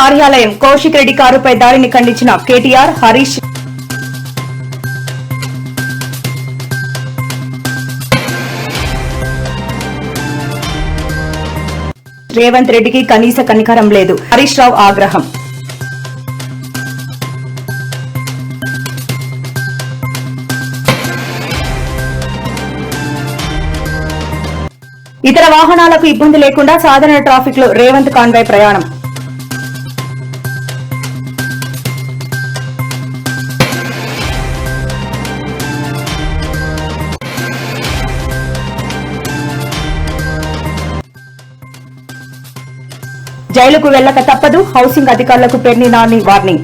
కార్యాలయం కౌశిక్ రెడ్డి కారుపై దాడిని ఖండించిన కేటీఆర్, హరీష్. రేవంత్ రెడ్డికి కనీస కనికరం లేదు, హరీష్ రావు ఆగ్రహం. ఇతర వాహనాలకు ఇబ్బంది లేకుండా సాధారణ ట్రాఫిక్ లో రేవంత్ కాన్వాయ్ ప్రయాణం. జైలుకు వెళ్లక తప్పదు, హౌసింగ్ అధికారులకు పెర్ని నాని వార్నింగ్.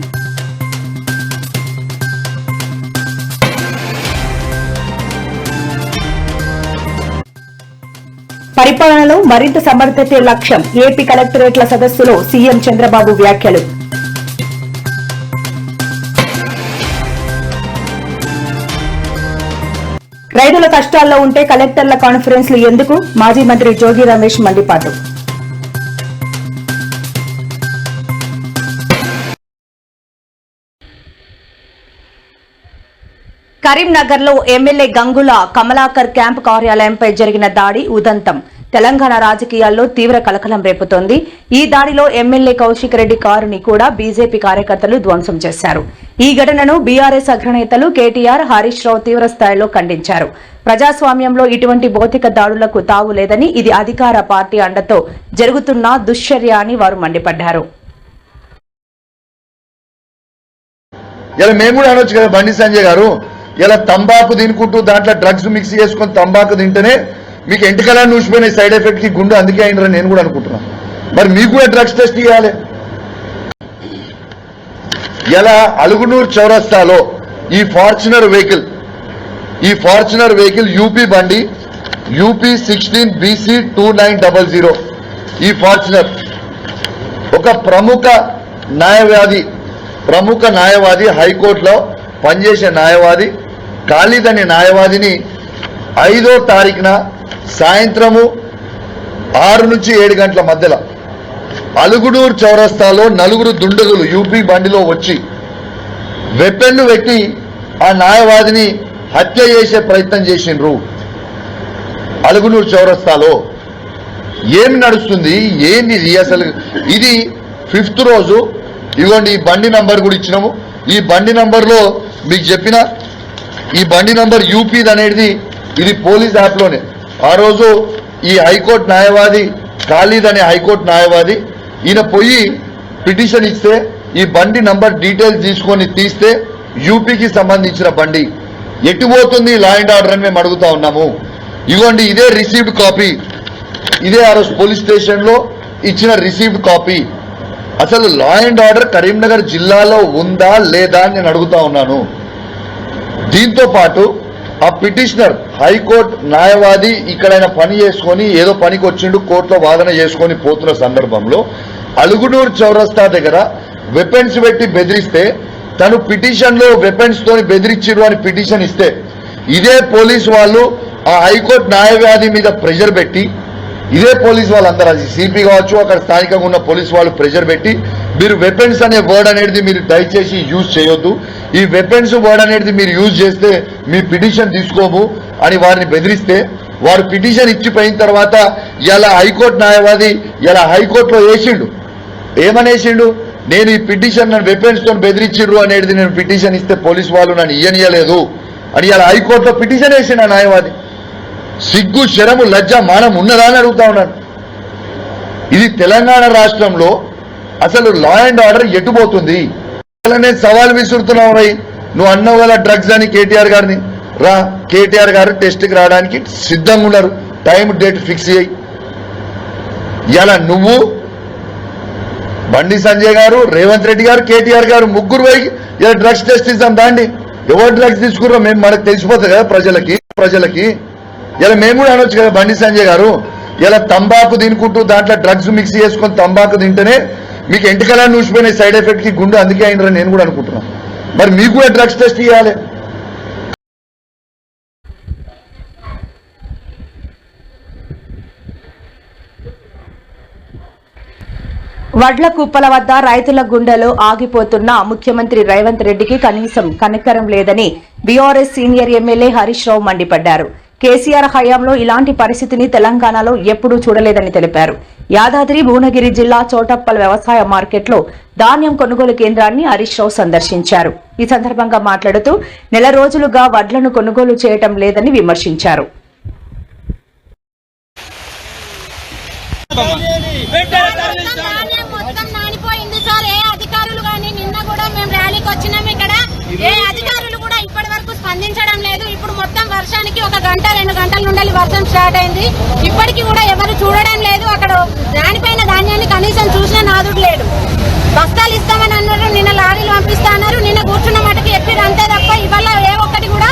పరిపాలనలో మరింత సమర్థతే లక్ష్యం, ఏపీ కలెక్టరేట్ల సదస్సులో సీఎం చంద్రబాబు వ్యాఖ్యలు. రైతుల కష్టాల్లో ఉంటే కలెక్టర్ల కాన్ఫరెన్స్లు ఎందుకు, మాజీ మంత్రి జోగి రమేష్ మండిపాటు. కరీంనగర్ లో ఎమ్మెల్యే గంగుల కమలాకర్ క్యాంపు కార్యాలయంపై జరిగిన దాడి ఉదంతం తెలంగాణ రాజకీయాల్లో తీవ్ర కలకలం రేపుతోంది. ఈ దాడిలో ఎమ్మెల్యే కౌశిక్ రెడ్డి కారుని కూడా బీజేపీ కార్యకర్తలు ధ్వంసం చేశారు. ఈ ఘటనను బీఆర్ఎస్ అగ్రనేతలు కేటీఆర్, హరీష్ రావు తీవ్ర స్థాయిలో ఖండించారు. ప్రజాస్వామ్యంలో ఇటువంటి భౌతిక దాడులకు తావు లేదని, ఇది అధికార పార్టీ అండతో జరుగుతున్న దుశ్చర్య అని వారు మండిపడ్డారు. ఇలా తంబాకు తినుకుంటూ దాంట్లో డ్రగ్స్ మిక్స్ చేసుకుని తంబాకు తింటేనే మీకు ఎంటికలని చూసిపోయిన సైడ్ ఎఫెక్ట్ కి గుండె అందుకే అయినరని నేను కూడా అనుకుంటున్నాను. మరి మీకు కూడా డ్రగ్స్ టెస్ట్ ఇవ్వాలి. ఇలా అలుగునూరు చౌరస్తాలో ఈ ఫార్చునర్ వెహికల్ యూపీ బండి యూపీ 16BC2900 ఈ ఫార్చునర్ ఒక ప్రముఖ న్యాయవాది హైకోర్టులో పనిచేసే న్యాయవాది ఖాళీద్ అనే న్యాయవాదిని 5వ తారీఖున సాయంత్రము 6 నుంచి 7 గంటల మధ్యలో అలుగునూరు చౌరస్తాలో 4 దుండగులు యూపీ బండిలో వచ్చి వెపన్లు పెట్టి ఆ న్యాయవాదిని హత్య చేసే ప్రయత్నం చేసిండ్రు. అలుగునూరు చౌరస్తాలో ఏమి నడుస్తుంది, ఏంది అసలు? ఇది 5th రోజు. ఇదిగోండి ఈ బండి నంబర్ కూడా ఇచ్చినాము. ఈ బండి నంబర్లో మీకు చెప్పిన ఈ బండి నంబర్ యూపీది అనేది ఇది పోలీస్ యాప్లోనే. ఆ రోజు ఈ హైకోర్టు న్యాయవాది ఖాళీద్ అనే హైకోర్టు న్యాయవాది ఈయన పోయి పిటిషన్ ఇస్తే ఈ బండి నంబర్ డీటెయిల్స్ తీసుకొని తీస్తే యూపీకి సంబంధించిన బండి ఎట్టుపోతుంది లా అండ్ ఆర్డర్ అని మేము అడుగుతా ఉన్నాము. ఇదిగోండి ఇదే రిసీవ్డ్ కాపీ, ఇదే ఆ రోజు పోలీస్ స్టేషన్లో ఇచ్చిన రిసీవ్డ్ కాపీ. అసలు లా అండ్ ఆర్డర్ కరీంనగర్ జిల్లాలో ఉందా లేదా అని నేను అడుగుతా ఉన్నాను. దీంతో పాటు ఆ పిటిషనర్ హైకోర్టు న్యాయవాది ఇక్కడైనా పని చేసుకొని ఏదో పనికి వచ్చిండు, కోర్టులో వాదన చేసుకొని పోతున్న సందర్భంలో అలుగునూరు చౌరస్తా దగ్గర వెపన్స్ పెట్టి బెదిరిస్తే తను పిటిషన్ లో వెపన్స్ తోని బెదిరించిరు అని పిటిషన్ ఇస్తే ఇదే పోలీసు వాళ్ళు ఆ హైకోర్టు న్యాయవాది మీద ప్రెషర్ పెట్టి, ఇదే పోలీసు వాళ్ళందరూ అది సిపి కావచ్చు అక్కడ స్థానికంగా ఉన్న పోలీసు వాళ్ళు ప్రెషర్ పెట్టి మీరు వెపన్స్ అనే వర్డ్ అనేది మీరు దయచేసి యూజ్ చేయొద్దు, ఈ వెపన్స్ వర్డ్ అనేది మీరు యూజ్ చేస్తే మీ పిటిషన్ తీసుకోము అని వారిని బెదిరిస్తే వారు పిటిషన్ ఇచ్చిపోయిన తర్వాత ఇలా హైకోర్టు న్యాయవాది ఇలా హైకోర్టులో వేసిండు. ఏమనేసిండు? నేను ఈ పిటిషన్ నన్ను వెపన్స్ తో బెదిరించిర్రు అనేది నేను పిటిషన్ ఇస్తే పోలీసు వాళ్ళు నన్ను ఇయ్యనియలేదు అని ఇలా హైకోర్టులో పిటిషన్ వేసిండు ఆ న్యాయవాది. సిగ్గు, శరము, లజ్జ, మానం ఉన్నదా అని అడుగుతా ఉన్నాను. ఇది తెలంగాణ రాష్ట్రంలో అసలు లా అండ్ ఆర్డర్ ఎటుపోతుంది? నేను సవాల్ విసురుతున్నావు రై, నువ్వు అన్నావు కదా డ్రగ్స్ అని కేటీఆర్ గారిని. రా, కేటీఆర్ గారు టెస్ట్కి రావడానికి సిద్ధంగా ఉన్నారు, టైం డేట్ ఫిక్స్ చేయి. ఇలా నువ్వు బండి సంజయ్ గారు, రేవంత్ రెడ్డి గారు, కేటీఆర్ గారు ముగ్గురు పోయి ఇలా డ్రగ్స్ టెస్ట్ ఇద్దాం దాండి. ఎవరు డ్రగ్స్ తీసుకుర్రో మేము మనకు తెలిసిపోతుంది కదా ప్రజలకి. ఇలా మేము కూడా అనొచ్చు కదా బండి సంజయ్ గారు, ఇలా తంబాకు తినుకుంటూ దాంట్లో డ్రగ్స్ మిక్స్ చేసుకొని తంబాకు తింటేనే మీకు ఎంటికలని చూసిపోయిన సైడ్ ఎఫెక్ట్ కి గుండె అందుకే అయినరని నేను కూడా అనుకుంటున్నాను. మరి మీకు కూడా డ్రగ్స్ టెస్ట్ ఇవ్వాలి. వడ్ల కుప్పల వద్ద రైతుల గుండెలో ఆగిపోతున్న ముఖ్యమంత్రి రేవంత్ రెడ్డికి కనీసం కనికరం లేదని BRS senior MLA Harish Rao మండిపడ్డారు. కేసీఆర్ హయాంలో ఇలాంటి పరిస్థితిని తెలంగాణలో ఎప్పుడూ చూడలేదని తెలిపారు. యాదాద్రి భువనగిరి జిల్లా చోటప్పల్ వ్యవసాయ మార్కెట్లో ధాన్యం కొనుగోలు కేంద్రాన్ని హరీష్ రావు సందర్శించారు. ఈ సందర్భంగా మాట్లాడుతూ నెల రోజులుగా వడ్లను కొనుగోలు చేయటం లేదని విమర్శించారు. మొత్తం నానిపోయింది సార్. ఏ అధికారులు కానీ నిన్న కూడా మేము ర్యాలీకి వచ్చినాం. ఇక్కడ ఏ అధికారులు కూడా ఇప్పటి వరకు స్పందించడం లేదు. ఇప్పుడు మొత్తం వర్షానికి 1 గంట 2 గంటల నుండి వర్షం స్టార్ట్ అయింది. ఇప్పటికీ కూడా ఎవరు చూడడం లేదు. అక్కడ దానిపైన ధాన్యాన్ని కనీసం చూసిన నాదుడు లేడు. బస్తాలు ఇస్తామని అన్నారు, నిన్న లారీలు పంపిస్తా అన్నారు. నిన్న కూర్చున్న మటుకు ఎప్పిరు అంతే తప్ప ఇవాళ ఏ ఒక్కటి కూడా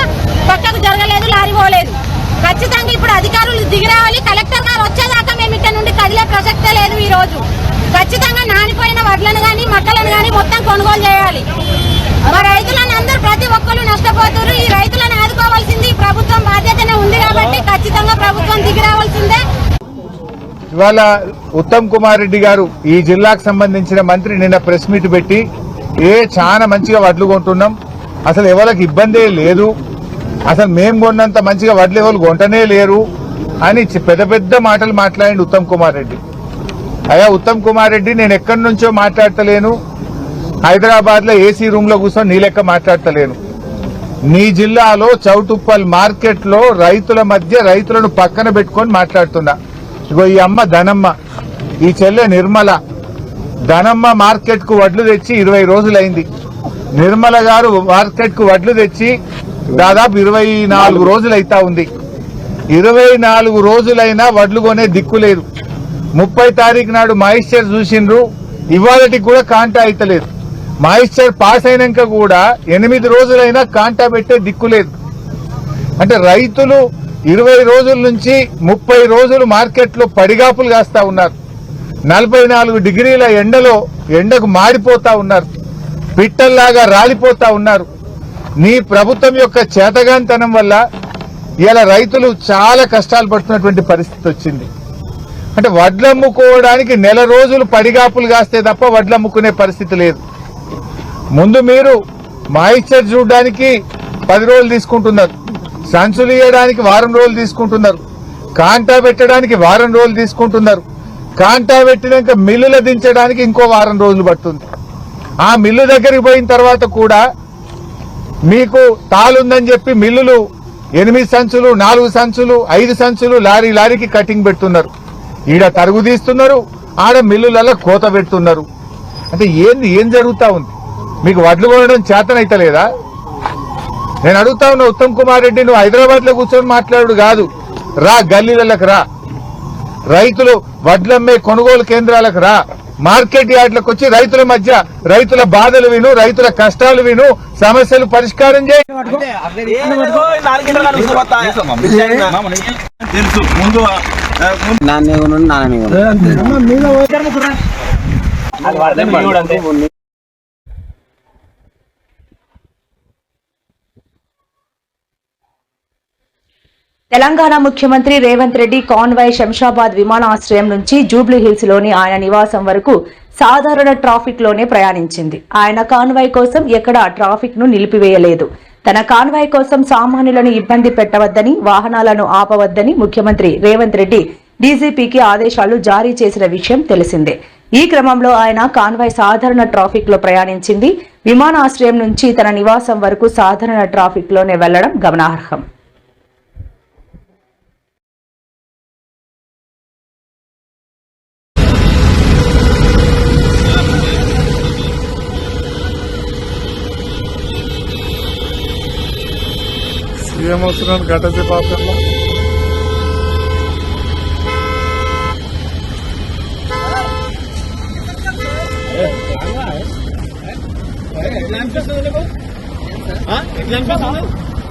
పక్కకు జరగలేదు, లారీ పోలేదు. ఖచ్చితంగా ఇప్పుడు అధికారులు దిగి రావాలి. కలెక్టర్ గారు వచ్చేదాకా మేము ఇక్కడ నుండి కదిలే ప్రసక్తే లేదు. ఈ రోజు ఖచ్చితంగా నానిపోయిన వడ్లను గానీ మక్కలను గానీ మొత్తం కొనుగోలు చేయాలి. మా రైతులను అందరూ ప్రతి ఒక్కరు నష్టపోతారు. ఈ రైతులను ఆదుకోవాల్సింది ప్రభుత్వం బాధ్యతనే ఉంది కాబట్టి ఖచ్చితంగా ప్రభుత్వం దిగి రావాల్సిందే. ఇవాళ ఉత్తమ్ కుమార్ రెడ్డి గారు ఈ జిల్లాకు సంబంధించిన మంత్రి నిన్న ప్రెస్ మీట్ పెట్టి చాలా మంచిగా వడ్లు కొంటున్నాం, అసలు ఎవరికి ఇబ్బందే లేదు, అసలు మేము కొన్నంత మంచిగా వడ్లు ఎవరు కొంటనే లేరు అని పెద్ద పెద్ద మాటలు మాట్లాడింది ఉత్తమ్ కుమార్ రెడ్డి. అయ్యా ఉత్తమ్ కుమార్ రెడ్డి, నేను ఎక్కడి నుంచో మాట్లాడతలేను, హైదరాబాద్ లో ఏసీ రూమ్ లో కూర్చొని నీ లెక్క మాట్లాడతలేను. నీ జిల్లాలో చౌటుప్పల్ మార్కెట్ లో రైతుల మధ్య రైతులను పక్కన పెట్టుకొని మాట్లాడుతున్నా. ఇగో ఈ అమ్మ ధనమ్మ, ఈ చెల్లె నిర్మల. ధనమ్మ మార్కెట్ కు వడ్లు తెచ్చి 20 రోజులైంది. నిర్మల గారు మార్కెట్ కు వడ్లు తెచ్చి దాదాపు 24 రోజులు అయితా ఉంది. 24 రోజులైనా వడ్లు కొనే దిక్కు లేదు. 30 తారీఖు నాడు మాయిశ్చర్ చూసిండ్రు, ఇవాళకి కూడా కాంటా అయితలేదు. మాయిశ్చర్ పాస్ అయినాక కూడా 8 రోజులైనా కాంటా పెట్టే దిక్కు లేదు. అంటే రైతులు 20 రోజుల నుంచి 30 రోజులు మార్కెట్ లో పడిగాపులు కాస్తా ఉన్నారు. 44 డిగ్రీల ఎండకు మాడిపోతా ఉన్నారు, పిట్టల్లాగా రాలిపోతా ఉన్నారు. నీ ప్రభుత్వం యొక్క చేతగానితనం వల్ల ఇలా రైతులు చాలా కష్టాలు పడుతున్నటువంటి పరిస్థితి వచ్చింది. అంటే వడ్లు అమ్ముకోవడానికి నెల రోజులు పడిగాపులు కాస్తే తప్ప వడ్లు అమ్ముకునే పరిస్థితి లేదు. ముందు మీరు మాయిశ్చర్ చూడడానికి 10 రోజులు తీసుకుంటున్నారు, సంచులు ఇవ్వడానికి 1 వారం రోజులు తీసుకుంటున్నారు, కాంటా పెట్టడానికి 1 వారం రోజులు తీసుకుంటున్నారు. కాంటా పెట్టినాక మిల్లుల దించడానికి ఇంకో 1 వారం రోజులు పడుతుంది. ఆ మిల్లు దగ్గరికి పోయిన తర్వాత కూడా మీకు తాలుందని చెప్పి మిల్లులు 8 సంచులు 4 సంచులు 5 సంచులు లారీకి కటింగ్ పెడుతున్నారు. ఈడ తరుగు తీస్తున్నారు, ఆడ మిల్లులలో కోత పెడుతున్నారు. అంటే ఏం జరుగుతా ఉంది? మీకు వడ్లు కొనడం చేతనైతలేదా? నేను అడుగుతా ఉన్నా ఉత్తమ్ కుమార్ రెడ్డి, నువ్వు హైదరాబాద్ లో కూర్చొని మాట్లాడు కాదు, రా గల్లీలకు రా, రైతులు వడ్లమ్మే కొనుగోలు కేంద్రాలకు రా, మార్కెట్ యార్డ్లకు వచ్చి రైతుల మధ్య రైతుల బాధలు విను, రైతుల కష్టాలు విను, సమస్యలు పరిష్కారం చేయి. తెలంగాణ ముఖ్యమంత్రి రేవంత్ రెడ్డి కాన్వాయ్ శంషాబాద్ విమానాశ్రయం నుంచి జూబ్లీ హిల్స్ లోని ఆయన నివాసం వరకు సాధారణ ట్రాఫిక్ లోనే ప్రయాణించింది. ఆయన కాన్వాయ్ కోసం ఎక్కడా ట్రాఫిక్ ను నిలిపివేయలేదు. తన కాన్వాయ్ కోసం సామాన్యులను ఇబ్బంది పెట్టవద్దని, వాహనాలను ఆపవద్దని ముఖ్యమంత్రి రేవంత్ రెడ్డి డీజీపీకి ఆదేశాలు జారీ చేసిన విషయం తెలిసిందే. ఈ క్రమంలో ఆయన కాన్వాయ్ సాధారణ ట్రాఫిక్ లో ప్రయాణించింది. విమానాశ్రయం నుంచి తన నివాసం వరకు సాధారణ ట్రాఫిక్ లోనే వెళ్లడం గమనార్హం. ఏమవుతున్నాను గడ్డసి పాత్రలో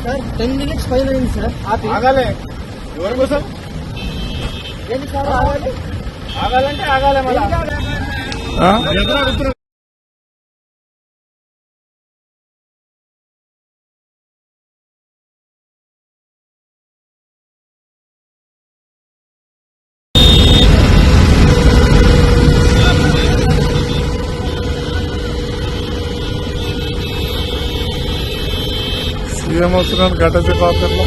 సార్ 10 minutes ఫైన్ అయింది సార్. ఆగాలే ఎవరి కోసం? ఏంటి సార్ ఆగాలి? ఆగాలంటే ఆగాలే మళ్ళీ. ఏమొస్తున్నాను గడ్డ పాత్రలో.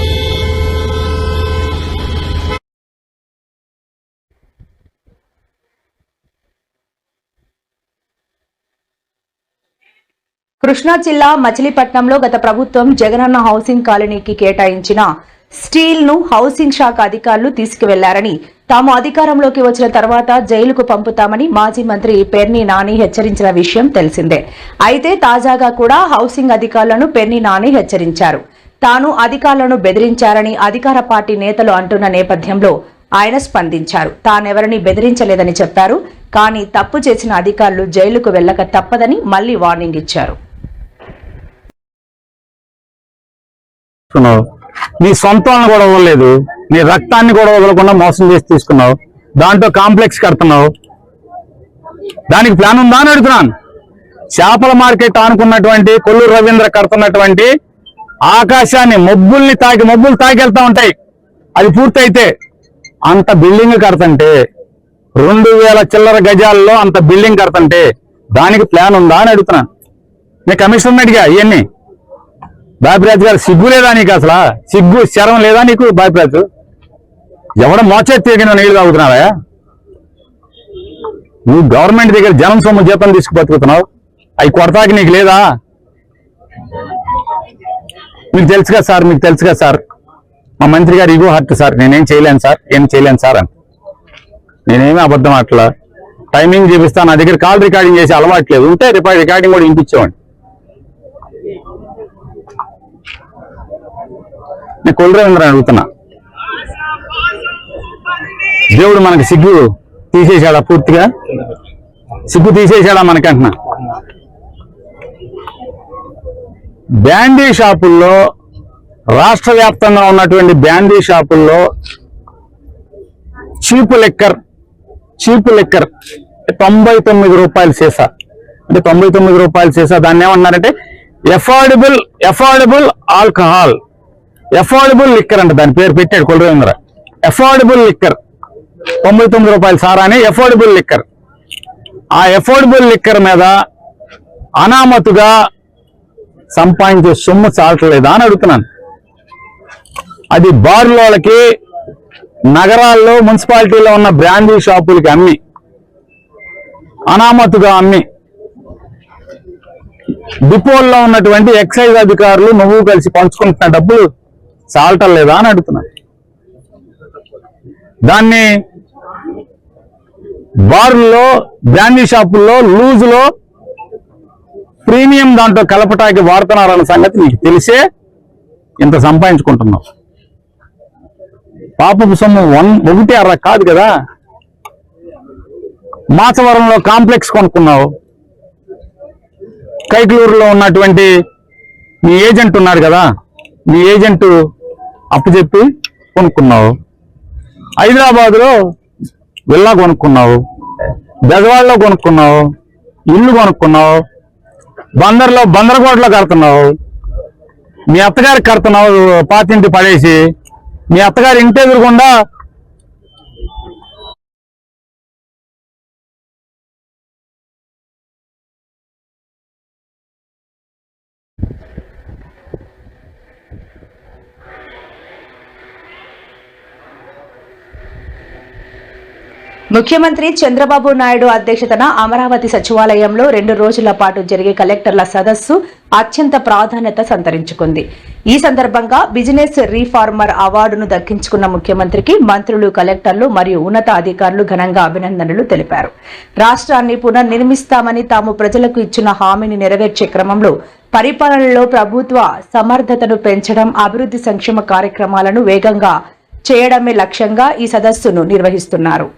కృష్ణా జిల్లా మచిలీపట్నంలో గత ప్రభుత్వం జగనన్న హౌసింగ్ కాలనీకి కేటాయించిన స్టీల్ ను హౌసింగ్ శాఖ అధికారులు తీసుకువెళ్లారని, తాము అధికారంలోకి వచ్చిన తర్వాత జైలుకు పంపుతామని మాజీ మంత్రి పెర్ని నాని హెచ్చరించిన విషయం తెలిసిందే. అయితే తాజాగా కూడా హౌసింగ్ అధికారులను పెర్ని నాని హెచ్చరించారు. తాను అధికారులను బెదిరించారని అధికార పార్టీ నేతలు అంటున్న నేపథ్యంలో ఆయన స్పందించారు. తానెవరిని బెదిరించలేదని చెప్పారు. కానీ తప్పు చేసిన అధికారులు జైలుకు వెళ్లక తప్పదని మళ్లీ వార్నింగ్ ఇచ్చారు. నీ సొంతాన్ని కూడా వదలలేదు, నీ రక్తాన్ని కూడా వదలకుండా మోసం చేసి తీసుకున్నావు. దాంట్లో కాంప్లెక్స్ కడుతున్నావు. దానికి ప్లాన్ ఉందా అని అడుగుతున్నాను. చేపల మార్కెట్ ఆనుకున్నటువంటి కొల్లూరు రవీంద్ర కడుతున్నటువంటి ఆకాశాన్ని మబ్బులు తాకెళ్తా ఉంటాయి. అది పూర్తయితే అంత బిల్డింగ్ కడుతుంటే 2000 చిల్లర గజాల్లో అంత బిల్డింగ్ కడుతుంటే దానికి ప్లాన్ ఉందా అని అడుగుతున్నాను. నేను కమిషనర్ అడిగా ఇవన్నీ. బాపిరాజు గారు సిగ్గు లేదా నీకు? అసలు సిగ్గు శరం లేదా నీకు? బాపిరాజు ఎవడ మోచేతి తిరిగిన నీళ్లు తాగుతున్నావా? నువ్వు గవర్నమెంట్ దగ్గర జనం సొమ్ము జీతం తీసుకు బతుకుతున్నావు. అవి కొడతాకి నీకు లేదా? మీకు తెలుసు కదా సార్, మా మంత్రి గారు ఇగో హర్ట్ సార్, నేనేం చేయలేను సార్ అని. నేనేమీ అబద్ధం అట్లా టైమింగ్ చూపిస్తాను. నా దగ్గర కాల్ రికార్డింగ్ చేసి అలవాట్లేదు. ఉంటే రికార్డింగ్ కూడా వినిపించేవాడిని. నేను కొల్లూరేంద్రని అడుగుతున్నా, దేవుడు మనకి సిగ్గు తీసేశాడా? పూర్తిగా సిగ్గు తీసేశాడా మనకంటున్నా? బ్యాండీ షాపుల్లో, రాష్ట్ర వ్యాప్తంగా ఉన్నటువంటి బ్యాండీ షాపుల్లో చీపు లిక్కర్ 99 రూపాయలు సీసా. అంటే 99 రూపాయలు సీసా. దాన్ని ఏమన్నారంటే ఎఫోర్డబుల్ ఆల్కహాల్, ఎఫోర్డబుల్ లిక్కర్ అంటే దాని పేరు పెట్టాడు కొల్లూరేంద్ర. ఎఫోర్డబుల్ లిక్కర్ 99 రూపాయలు సారా అని ఎఫోర్డబుల్ లిక్కర్. ఆ ఎఫోర్డబుల్ లిక్కర్ మీద అనామతుగా సంపాదించే సొమ్ము చాలట్లేదా అని అడుగుతున్నాను. అది బార్లోలకి, నగరాల్లో మున్సిపాలిటీలో ఉన్న బ్రాండీ షాపులకి అమ్మి, అనామతుగా అమ్మి, డిపోల్లో ఉన్నటువంటి ఎక్సైజ్ అధికారులు నువ్వు కలిసి పంచుకుంటున్న డబ్బులు చాలటం లేదా అని అడుగుతున్నాను. దాన్ని బార్లో, బ్రాండీ షాపుల్లో లూజులో ప్రీమియం దాంట్లో కలపటానికి వాడుతున్నారన్న సంగతి నీకు తెలిసే ఇంత సంపాదించుకుంటున్నావు. పాపపు సొమ్ము 1.5 కాదు కదా. మాచవరంలో కాంప్లెక్స్ కొనుక్కున్నావు. కైకలూరులో ఉన్నటువంటి నీ ఏజెంట్ ఉన్నాడు కదా, నీ ఏజెంట్ అప్పుచెప్పి కొనుక్కున్నావు. హైదరాబాద్లో విల్లా కొనుక్కున్నావు, బెజవాడలో కొనుక్కున్నావు, ఇల్లు కొనుక్కున్నావు, బందరకోటలో కడుతున్నావు. మీ అత్తగారికి కడుతున్నావు పాతింటి పడేసి. మీ అత్తగారి ఇంటి ఎదురుకుండా ముఖ్యమంత్రి చంద్రబాబు నాయుడు అధ్యక్షతన అమరావతి సచివాలయంలో 2 రోజుల పాటు జరిగే కలెక్టర్ల సదస్సు అత్యంత ప్రాధాన్యత సంతరించుకుంది. ఈ సందర్భంగా బిజినెస్ రీఫార్మర్ అవార్డును దక్కించుకున్న ముఖ్యమంత్రికి మంత్రులు, కలెక్టర్లు మరియు ఉన్నత అధికారులు ఘనంగా అభినందనలు తెలిపారు. రాష్ట్రాన్ని పునర్నిర్మిస్తామని తాము ప్రజలకు ఇచ్చిన హామీని నెరవేర్చే క్రమంలో పరిపాలనలో ప్రభుత్వ సమర్థతను పెంచడం, అభివృద్ధి సంక్షేమ కార్యక్రమాలను వేగంగా చేయడమే లక్ష్యంగా ఈ సదస్సును నిర్వహిస్తున్నారు.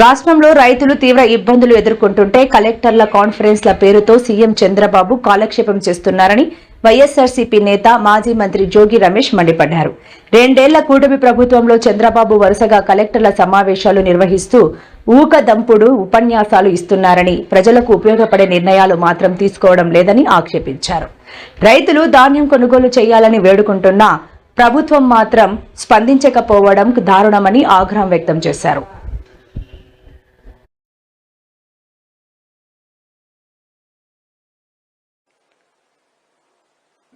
రాష్ట్రంలో రైతులు తీవ్ర ఇబ్బందులు ఎదుర్కొంటుంటే కలెక్టర్ల కాన్ఫరెన్స్ల పేరుతో సీఎం చంద్రబాబు కాలక్షేపం చేస్తున్నారని వైఎస్సార్సీపీ నేత మాజీ మంత్రి జోగి రమేష్ మండిపడ్డారు. 2 ఏళ్ల కూటమి ప్రభుత్వంలో చంద్రబాబు వరుసగా కలెక్టర్ల సమావేశాలు నిర్వహిస్తూ ఊకదంపుడు ఉపన్యాసాలు ఇస్తున్నారని, ప్రజలకు ఉపయోగపడే నిర్ణయాలు మాత్రం తీసుకోవడం లేదని ఆక్షేపించారు. రైతులు ధాన్యం కొనుగోలు చేయాలని వేడుకుంటున్నా ప్రభుత్వం మాత్రం స్పందించకపోవడం దారుణమని ఆగ్రహం వ్యక్తం చేశారు.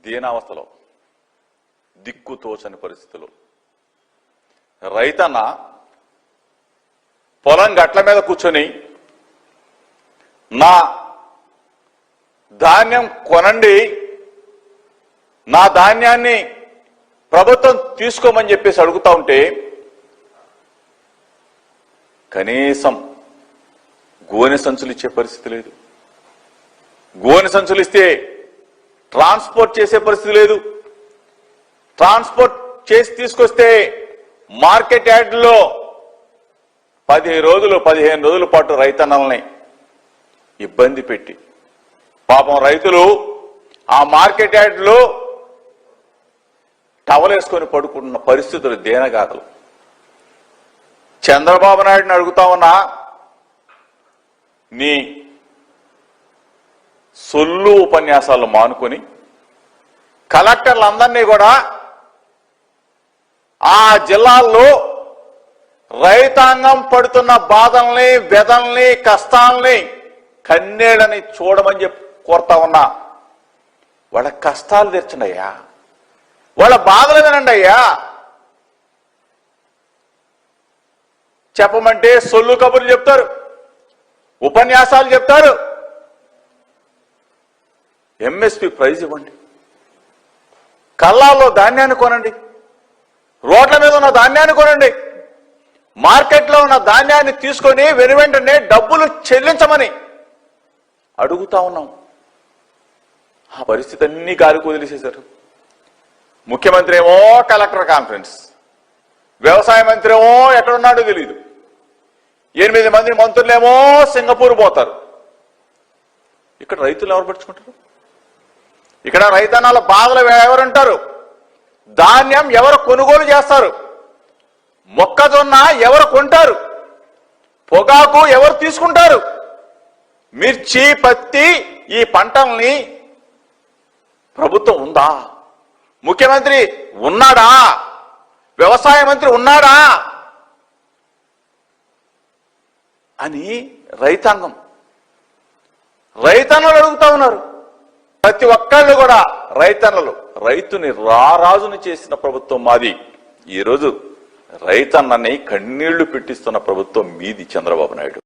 దీనావస్థలో, దిక్కుతోచని పరిస్థితులు రైతన్న పొలం గట్ల మీద కూర్చొని నా ధాన్యం కొనండి, నా ధాన్యాన్ని ప్రభుత్వం తీసుకోమని చెప్పేసి అడుగుతా ఉంటే కనీసం గోనె సంచులు ఇచ్చే పరిస్థితి లేదు. గోనె సంచులు ఇస్తే ట్రాన్స్పోర్ట్ చేసే పరిస్థితి లేదు. ట్రాన్స్పోర్ట్ చేసి తీసుకొస్తే మార్కెట్ యార్డులో 15 రోజుల పాటు రైతన్నల్ని ఇబ్బంది పెట్టి పాపం రైతులు ఆ మార్కెట్ యార్డులో టవలేసుకొని పడుకుంటున్న పరిస్థితులు దేనగాకలు. చంద్రబాబు నాయుడుని అడుగుతా ఉన్నా, నీ సొల్లు ఉపన్యాసాలు మానుకొని కలెక్టర్లందరినీ కూడా ఆ జిల్లాల్లో రైతాంగం పడుతున్న బాధల్ని, వ్యధల్ని, కష్టాలని, కన్నీళ్ళని చూడమని చెప్పి కోరుతా ఉన్నా. వాళ్ళ కష్టాలు తీర్చండి అయ్యా, వాళ్ళ బాధలు వినండి అయ్యా. చెప్పమంటే సొల్లు కబుర్లు చెప్తారు, ఉపన్యాసాలు చెప్తారు. ఎంఎస్పి ప్రైజ్ ఇవ్వండి, కల్లాల్లో ధాన్యాన్ని కొనండి, రోడ్ల మీద ఉన్న ధాన్యాన్ని కొనండి, మార్కెట్లో ఉన్న ధాన్యాన్ని తీసుకొని వెనువెంటనే డబ్బులు చెల్లించమని అడుగుతా ఉన్నాం. ఆ పరిస్థితి అన్ని గాలికి వదిలేసేశారు. ముఖ్యమంత్రి ఏమో కలెక్టర్ కాన్ఫరెన్స్, వ్యవసాయ మంత్రి ఏమో ఎక్కడున్నాడో తెలియదు, 8 మంది మంత్రులేమో సింగపూర్ పోతారు. ఇక్కడ రైతులు ఎవరు పట్టించుకుంటారు? ఇక్కడ రైతన్నాల బాధలు ఎవరుంటారు? ధాన్యం ఎవరు కొనుగోలు చేస్తారు? మొక్కజొన్న ఎవరు కొంటారు? పొగాకు ఎవరు తీసుకుంటారు? మిర్చి, పత్తి, ఈ పంటల్ని ప్రభుత్వం ఉందా? ముఖ్యమంత్రి ఉన్నాడా? వ్యవసాయ మంత్రి ఉన్నాడా అని రైతన్నలు అడుగుతా ఉన్నారు. ప్రతి ఒక్కళ్ళు కూడా రైతుని రారాజుని చేసిన ప్రభుత్వం మాది. ఈరోజు రైతన్నని కన్నీళ్లు పెట్టిస్తున్న ప్రభుత్వం మీది చంద్రబాబు నాయుడు.